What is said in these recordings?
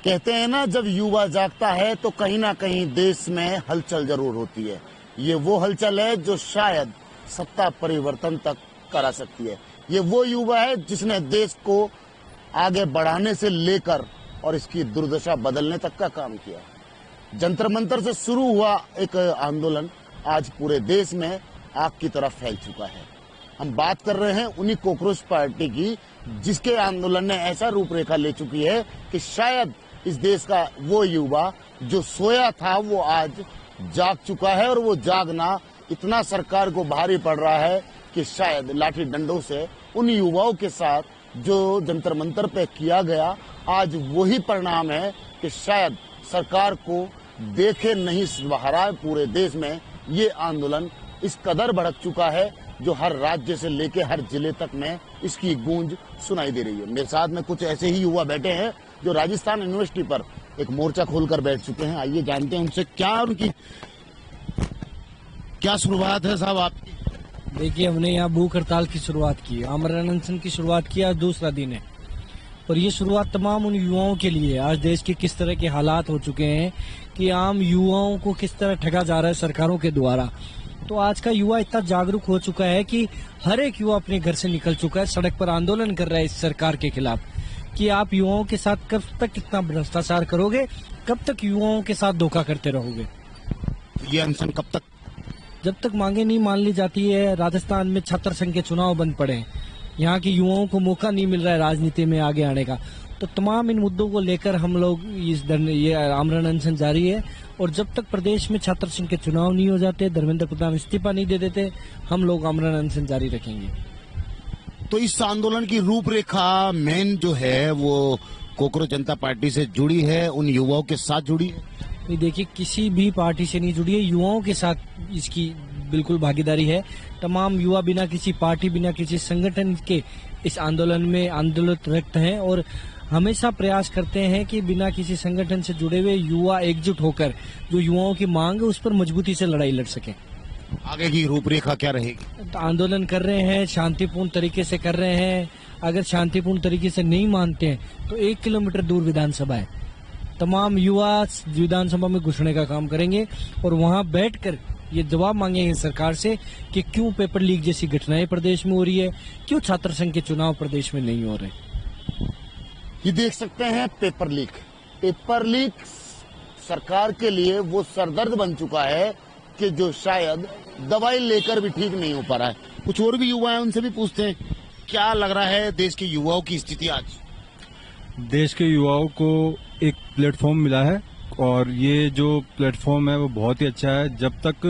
कहते हैं ना, जब युवा जागता है तो कहीं ना कहीं देश में हलचल जरूर होती है। ये वो हलचल है जो शायद सत्ता परिवर्तन तक करा सकती है। ये वो युवा है जिसने देश को आगे बढ़ाने से लेकर और इसकी दुर्दशा बदलने तक का काम किया। जंतर मंतर से शुरू हुआ एक आंदोलन आज पूरे देश में आग की तरफ फैल चुका है। हम बात कर रहे हैं उन्हीं कॉकरोच पार्टी की, जिसके आंदोलन ने ऐसा रूपरेखा ले चुकी है कि शायद इस देश का वो युवा जो सोया था वो आज जाग चुका है, और वो जागना इतना सरकार को भारी पड़ रहा है कि शायद लाठी डंडों से उन युवाओं के साथ जो जंतर मंतर पे किया गया, आज वही परिणाम है कि शायद सरकार को देखे नहीं सहारा पूरे देश में ये आंदोलन इस कदर भड़क चुका है जो हर राज्य से लेके हर जिले तक में इसकी गूंज सुनाई दे रही है। मेरे साथ में कुछ ऐसे ही युवा बैठे हैं जो राजस्थान यूनिवर्सिटी पर एक मोर्चा खोलकर बैठ चुके हैं। आइए जानते हैं उनसे उनकी क्या शुरुआत है साहब आपकी। देखिए, हमने यहाँ भूख हड़ताल की शुरुआत की, आमरण अनशन की शुरुआत की, आज दूसरा दिन है। और ये शुरुआत तमाम उन युवाओं के लिए, आज देश के किस तरह के हालात हो चुके हैं कि आम युवाओं को किस तरह ठगा जा रहा है सरकारों के द्वारा। तो आज का युवा इतना जागरूक हो चुका है कि हर एक युवा अपने घर से निकल चुका है, सड़क पर आंदोलन कर रहा है इस सरकार के खिलाफ कि आप युवाओं के साथ कब तक इतना भ्रष्टाचार करोगे, कब तक युवाओं के साथ धोखा करते रहोगे। ये अनशन कब तक? जब तक मांगे नहीं मान ली जाती है। राजस्थान में छात्र संघ के चुनाव बंद पड़े हैं, यहाँ के युवाओं को मौका नहीं मिल रहा है राजनीति में आगे आने का। तो तमाम इन मुद्दों को लेकर हम लोग ये आमरण अनशन जारी है। और जब तक प्रदेश में छात्र संघ के चुनाव नहीं हो जाते, धर्मेंद्र प्रधान इस्तीफा नहीं दे देते, हम लोग आमरण अनशन जारी रखेंगे। तो इस आंदोलन की रूपरेखा मेन जो है वो कॉकरोच जनता पार्टी से जुड़ी है, उन युवाओं के साथ जुड़ी है। देखिए, किसी भी पार्टी से नहीं जुड़ी है, युवाओं के साथ इसकी बिल्कुल भागीदारी है। तमाम युवा बिना किसी पार्टी, बिना किसी संगठन के इस आंदोलन में आंदोलित रखते हैं और हमेशा प्रयास करते हैं कि बिना किसी संगठन से जुड़े हुए युवा एकजुट होकर जो युवाओं की मांग है उस पर मजबूती से लड़ाई लड़ सके। आगे की रूपरेखा क्या रहेगी? तो आंदोलन कर रहे हैं, शांतिपूर्ण तरीके से कर रहे हैं। अगर शांतिपूर्ण तरीके से नहीं मानते हैं तो 1 किलोमीटर दूर विधानसभा है, तमाम युवा विधानसभा में घुसने का काम करेंगे और वहां बैठकर ये जवाब मांगेंगे सरकार से कि क्यों पेपर लीक जैसी घटनाएं प्रदेश में हो रही है, क्यों छात्र संघ के चुनाव प्रदेश में नहीं हो रहे। ये देख सकते हैं पेपर लीक सरकार के लिए वो सरदर्द बन चुका है कि जो शायद दवाई लेकर भी ठीक नहीं हो पा रहा है। कुछ और भी युवा हैं, उनसे भी पूछते हैं क्या लग रहा है देश के युवाओं की स्थिति आज। देश के युवाओं को एक प्लेटफॉर्म मिला है और ये जो प्लेटफॉर्म है वो बहुत ही अच्छा है। जब तक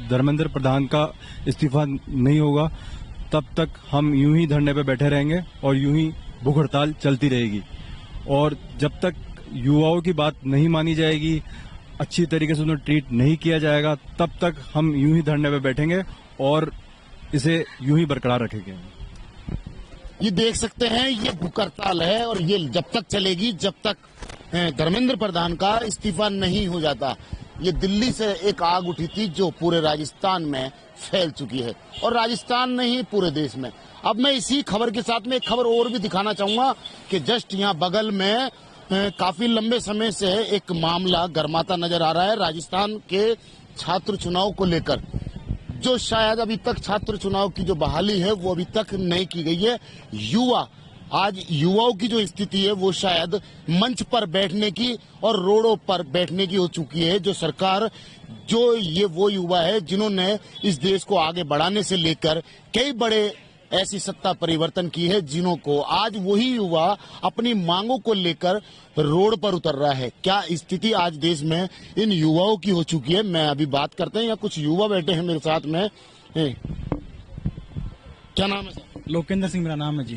धर्मेंद्र प्रधान का इस्तीफा नहीं होगा तब तक हम यूं ही धरने पे बैठे रहेंगे और यूं ही भूख हड़ताल चलती रहेगी। और जब तक युवाओं की बात नहीं मानी जाएगी, अच्छी तरीके से उन्हें ट्रीट नहीं किया जाएगा, तब तक हम यूं ही धरने पे बैठेंगे और इसे यूं ही बरकरार रखेंगे। ये देख सकते हैं ये भूख हड़ताल है और ये जब तक चलेगी जब तक धर्मेंद्र प्रधान का इस्तीफा नहीं हो जाता। ये दिल्ली से एक आग उठी थी जो पूरे राजस्थान में फैल चुकी है और राजस्थान नहीं पूरे देश में। अब मैं इसी खबर के साथ में एक खबर और भी दिखाना चाहूंगा कि जस्ट यहाँ बगल में काफी लंबे समय से एक मामला गरमाता नजर आ रहा है राजस्थान के छात्र चुनाव को लेकर, जो शायद अभी तक छात्र चुनाव की जो बहाली है वो अभी तक नहीं की गई है। आज युवाओं की जो स्थिति है वो शायद मंच पर बैठने की और रोडों पर बैठने की हो चुकी है। जो सरकार, जो ये वो युवा है जिन्होंने इस देश को आगे बढ़ाने से लेकर कई बड़े ऐसी सत्ता परिवर्तन की है, जिन्हों को आज वही युवा अपनी मांगों को लेकर रोड पर उतर रहा है। क्या स्थिति आज देश में इन युवाओं की हो चुकी है, मैं अभी बात करते हैं। यहाँ कुछ युवा बैठे हैं मेरे साथ में। क्या नाम है सर? लोकेंद्र सिंह मेरा नाम है जी।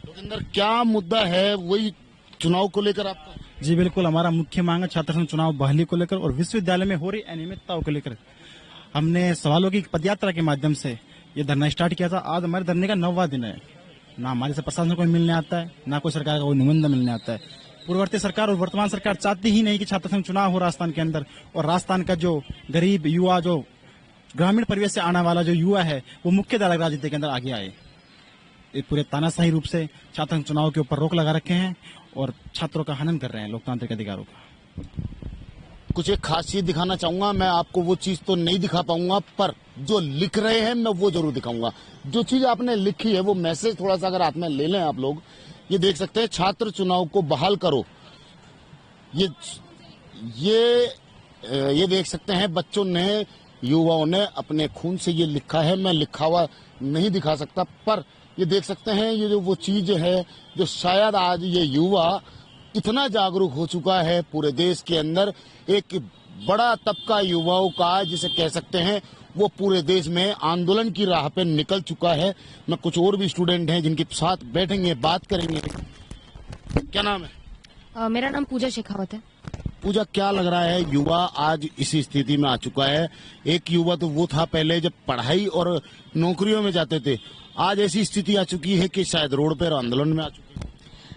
लोकेंद्र, क्या मुद्दा है वही चुनाव को लेकर आपका? जी बिल्कुल, हमारा मुख्य मांग है छात्र संघ चुनाव बहाली को लेकर और विश्वविद्यालय में हो रही अनियमितताओं को लेकर। हमने सवालों की पदयात्रा के माध्यम से ये धरना स्टार्ट किया था। आज हमारे धरने का 9वां दिन है। ना हमारे से प्रशासन को मिलने आता है, ना कोई सरकार का कोई निबंधन मिलने आता है। पूर्ववर्ती सरकार और वर्तमान सरकार चाहती ही नहीं कि छात्र संघ चुनाव हो राजस्थान के अंदर, और राजस्थान का जो गरीब युवा, जो ग्रामीण परिवेश से आने वाला जो युवा है, वो मुख्य धारा राजनीति के अंदर आगे आए। एक पूरे तानाशाही रूप से छात्र संघ चुनाव के ऊपर रोक लगा रखे हैं और छात्रों का हनन कर रहे हैं लोकतांत्रिक अधिकारों का। कुछ एक खास चीज दिखाना चाहूंगा, मैं आपको वो चीज तो नहीं दिखा पाऊंगा, पर जो लिख रहे हैं मैं वो जरूर दिखाऊंगा। जो चीज आपने लिखी है वो मैसेज थोड़ा सा अगर हाथ में ले लें आप लोग, ये देख सकते हैं, छात्र चुनाव को बहाल करो। ये देख सकते हैं बच्चों ने, युवाओं ने अपने खून से ये लिखा है। मैं लिखा हुआ नहीं दिखा सकता, पर ये देख सकते हैं, ये जो वो चीज है जो शायद आज ये युवा इतना जागरूक हो चुका है पूरे देश के अंदर, एक बड़ा तबका युवाओं का जिसे कह सकते हैं वो पूरे देश में आंदोलन की राह पे निकल चुका है। मैं कुछ और भी स्टूडेंट हैं जिनके साथ बैठेंगे, बात करेंगे। क्या नाम है? मेरा नाम पूजा शेखावत है। पूजा, क्या लग रहा है युवा आज इसी स्थिति में आ चुका है? एक युवा तो वो था पहले जब पढ़ाई और नौकरियों में जाते थे, आज ऐसी स्थिति आ चुकी है कि शायद रोड पर आंदोलन में आ चुकी है।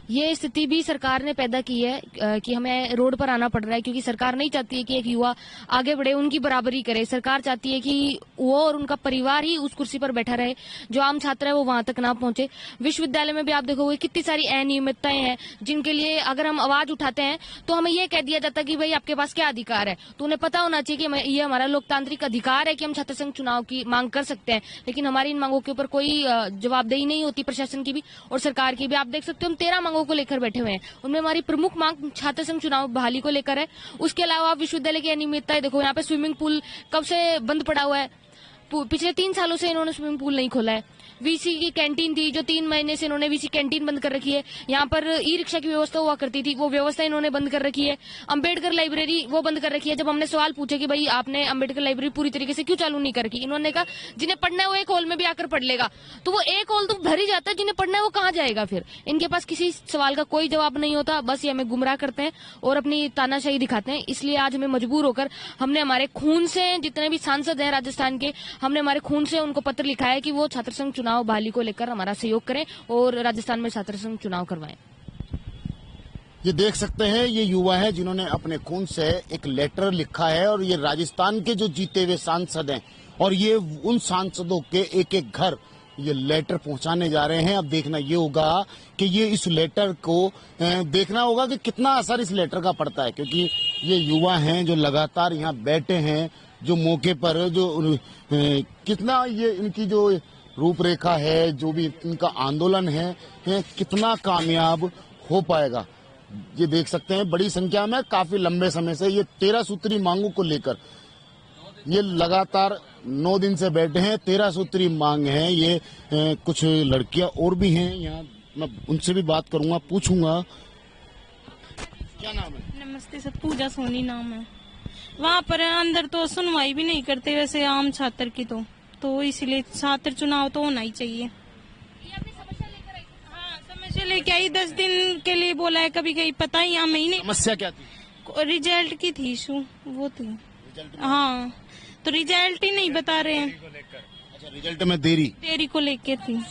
ये स्थिति भी सरकार ने पैदा की है कि हमें रोड पर आना पड़ रहा है, क्योंकि सरकार नहीं चाहती है कि एक युवा आगे बढ़े, उनकी बराबरी करे। सरकार चाहती है कि वो और उनका परिवार ही उस कुर्सी पर बैठा रहे, जो आम छात्र है वो वहां तक ना पहुंचे। विश्वविद्यालय में भी आप देखोगे कितनी सारी अनियमितताएं हैं, जिनके लिए अगर हम आवाज उठाते हैं तो हमें ये कह दिया जाता है कि भाई आपके पास क्या अधिकार है। तो उन्हें पता होना चाहिए कि ये हमारा लोकतांत्रिक अधिकार है कि हम छात्र संघ चुनाव की मांग कर सकते हैं, लेकिन हमारी इन मांगों के ऊपर कोई जवाबदेही नहीं होती प्रशासन की भी और सरकार की भी। आप देख सकते हो हम 13 मांगों को लेकर बैठे हुए हैं, उनमें हमारी प्रमुख मांग छात्र संघ चुनाव बहाली को लेकर है। उसके अलावा आप विश्वविद्यालय की अनियमितताएं देखो, यहाँ पे स्विमिंग पूल कब से बंद पड़ा हुआ है, पिछले 3 सालों से इन्होंने स्विमिंग पूल नहीं खोला है। वीसी की कैंटीन थी जो 3 महीने से इन्होंने वीसी कैंटीन बंद कर रखी है। यहाँ पर ई रिक्शा की व्यवस्था हुआ करती थी, वो व्यवस्था इन्होंने बंद कर रखी है। अंबेडकर लाइब्रेरी वो बंद कर रखी है। जब हमने सवाल पूछे कि भाई आपने अंबेडकर लाइब्रेरी पूरी तरीके से क्यों चालू नहीं कर रखी, इन्होंने कहा जिन्हें पढ़ना है वो एक हॉल में भी आकर पढ़ लेगा। तो वो एक हॉल तो भर ही जाता है, जिन्हें पढ़ना है वो कहाँ जाएगा फिर? इनके पास किसी सवाल का कोई जवाब नहीं होता, बस ये हमें गुमराह करते हैं और अपनी तानाशाही दिखाते हैं। इसलिए आज हमें मजबूर होकर हमने हमारे खून से, जितने भी सांसद हैं राजस्थान के, हमने हमारे खून से उनको पत्र लिखा है कि वो छात्र संघ चुनाव बहाली को लेकर हमारा सहयोग करें और राजस्थान में छात्र संघ चुनाव करवाएं। ये देख सकते हैं, ये युवा है जिन्होंने अपने खून से एक लेटर लिखा है और ये राजस्थान के जो जीते हुए सांसद हैं और ये उन सांसदों के एक एक घर ये लेटर पहुंचाने जा रहे हैं। अब देखना ये होगा कि ये इस लेटर को देखना होगा कि कितना असर इस लेटर का पड़ता है, क्योंकि ये युवा हैं जो लगातार यहाँ बैठे हैं, जो मौके पर जो कितना ये इनकी जो रूपरेखा है, जो भी इनका आंदोलन है कितना कामयाब हो पाएगा। ये देख सकते हैं बड़ी संख्या में काफी लंबे समय से ये 13 सूत्री मांगों को लेकर ये लगातार 9 दिन से बैठे हैं। 13 सूत्री मांग है ये। कुछ लड़कियां और भी हैं यहाँ, मैं उनसे भी बात करूंगा, पूछूंगा। क्या नाम है? नमस्ते सर, पूजा सोनी नाम है। वहाँ पर अंदर तो सुनवाई भी नहीं करते वैसे आम छात्र की, तो इसलिए छात्र चुनाव तो होना ही चाहिए। हाँ, समस्या लेके आई, 10 दिन के लिए बोला है, कभी कहीं पता ही हमें ही नहीं। समस्या क्या थी? रिजल्ट की थी इशू, वो थी। हाँ, तो रिजल्ट ही नहीं बता रहे हैं। अच्छा, रिजल्ट में देरी को लेके थी।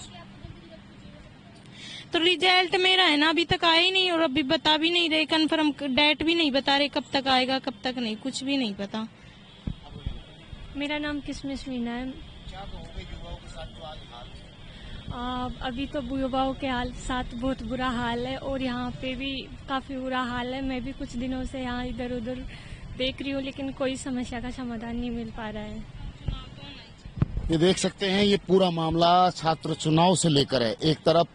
तो रिजल्ट मेरा है ना, अभी तक आया ही नहीं और अभी बता भी नहीं रहे, कंफर्म डेट भी नहीं बता रहे, कब तक आएगा कब तक नहीं, कुछ भी नहीं पता। मेरा नाम किस्मत मीना है। अभी तो युवाओं के साथ बहुत बुरा हाल है और यहाँ पे भी काफी बुरा हाल है। मैं भी कुछ दिनों से यहाँ इधर उधर देख रही हूँ, लेकिन कोई समस्या का समाधान नहीं मिल पा रहा है। ये देख सकते हैं, ये पूरा मामला छात्र चुनाव से लेकर है। एक तरफ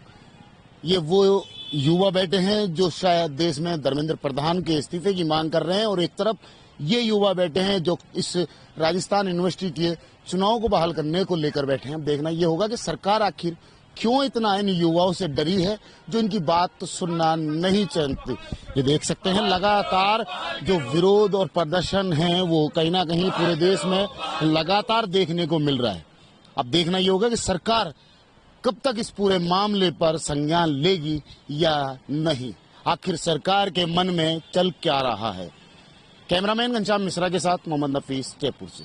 ये वो युवा बैठे हैं जो शायद देश में धर्मेंद्र प्रधान के इस्तीफे की मांग कर रहे हैं, और एक तरफ ये युवा बैठे हैं जो इस राजस्थान यूनिवर्सिटी के चुनाव को बहाल करने को लेकर बैठे हैं। अब देखना ये होगा कि सरकार आखिर क्यों इतना इन युवाओं से डरी है जो इनकी बात तो सुनना नहीं चाहती। ये देख सकते हैं लगातार जो विरोध और प्रदर्शन है वो कहीं ना कहीं पूरे देश में लगातार देखने को मिल रहा है। अब देखना ये होगा कि सरकार कब तक इस पूरे मामले पर संज्ञान लेगी या नहीं। आखिर सरकार के मन में चल क्या रहा है। कैमरामैन घनश्याम मिश्रा के साथ मोहम्मद नफीस, जयपुर से।